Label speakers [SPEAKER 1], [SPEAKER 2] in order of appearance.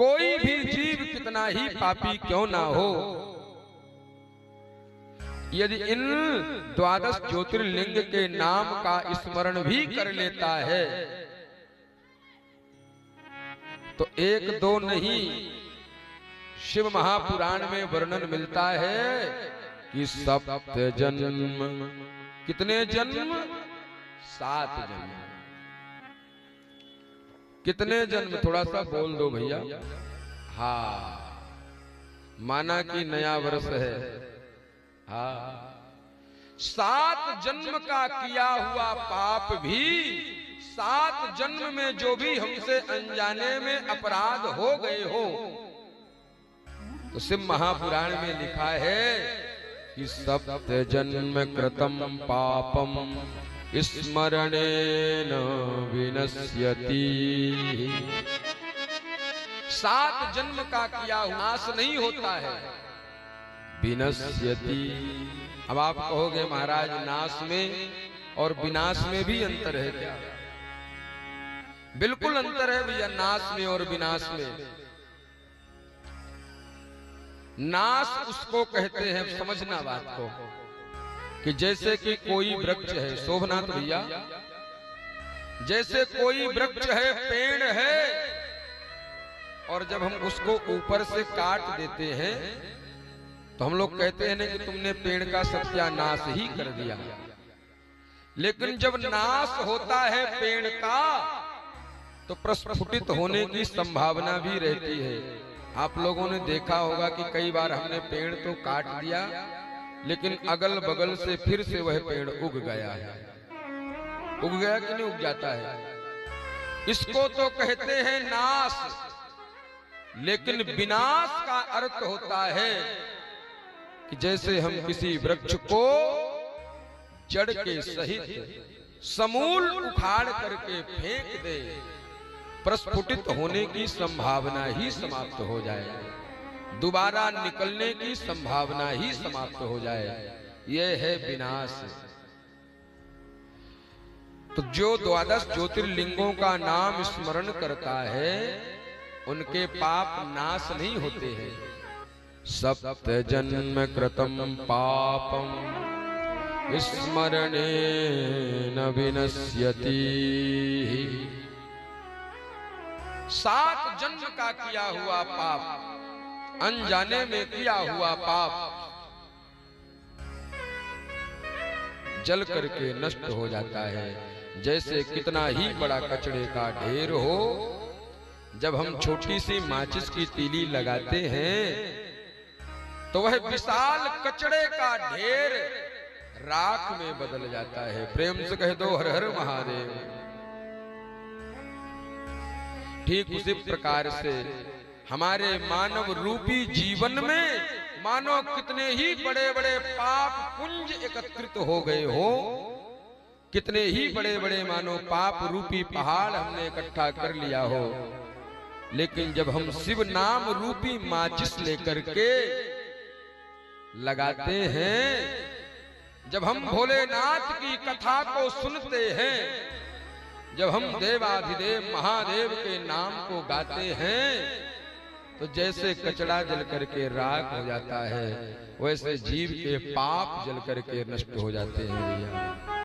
[SPEAKER 1] कोई भी जीव कितना ही पापी क्यों ना हो, यदि इन द्वादश ज्योतिर्लिंग के नाम का स्मरण भी कर लेता है तो एक दो नहीं, शिव महापुराण में वर्णन मिलता है कि 7 जन्म, कितने जन्म? 7 जन्म। कितने जन्म? थोड़ा सा बोल दो भैया। हाँ, माना कि नया वर्ष है। हाँ, 7 जन्म का किया हुआ पाप भी 7 जन्म में जो भी हमसे अनजाने में अपराध हो गए हो, तो शिव महापुराण में लिखा है कि 7 जन्म कृतम पापम स्मरणेन विनश्यति। 7 जन्म का किया हुआ नाश नहीं होता है, विनश्यति। अब आप कहोगे महाराज नाश में और विनाश में भी अंतर है क्या? बिल्कुल अंतर है भैया, नाश में और विनाश में। नाश उसको कहते हैं, समझना बात को, कि जैसे कि कोई वृक्ष है, शोभनाथ भैया, जैसे कोई वृक्ष है, पेड़ है, और जब हम उसको ऊपर से काट देते हैं तो हम लोग कहते हैं ना कि तुमने पेड़ का सत्यानाश ही कर दिया। लेकिन जब नाश होता है पेड़ का तो प्रस्फुटित होने की संभावना भी रहती है। आप लोगों ने देखा होगा कि कई बार हमने पेड़ तो काट दिया, लेकिन अगल बगल से फिर से वह पेड़ उग गया है। उग गया कि नहीं उग जाता है? इसको तो कहते हैं नाश। लेकिन विनाश का अर्थ होता है कि जैसे हम किसी वृक्ष को जड़ के सहित समूल उखाड़ करके फेंक दे, प्रस्फुटित होने की संभावना ही समाप्त हो जाए, दोबारा निकलने की संभावना ही समाप्त हो जाए। यह है विनाश। तो जो 12 ज्योतिर्लिंगों का नाम स्मरण करता है उनके पाप नाश नहीं होते हैं। 7 जन्म कृतम पापम स्मरणेन विनश्यति। 7 जन्म का किया हुआ पाप, अनजाने में किया हुआ पाप जल करके नष्ट हो जाता है। जैसे कितना ही बड़ा कचड़े का ढेर हो, जब हम छोटी सी माचिस की तीली लगाते हैं तो वह विशाल कचड़े का ढेर राख में बदल जाता है। प्रेम से कह दो हर हर महादेव। ठीक उसी प्रकार से हमारे मानव रूपी जीवन में मानो कितने ही बड़े बड़े पाप पुंज एकत्रित हो गए हो, कितने ही बड़े बड़े मानो पाप रूपी पहाड़ हमने इकट्ठा कर लिया हो, लेकिन जब हम शिव नाम रूपी माचिस लेकर के लगाते हैं, जब हम भोलेनाथ की कथा को सुनते हैं, जब हम देवाधिदेव महादेव के नाम को गाते हैं, तो जैसे कचड़ा जल करके राख हो जाता है, वैसे जीव के पाप जल करके नष्ट हो जाते हैं भैया।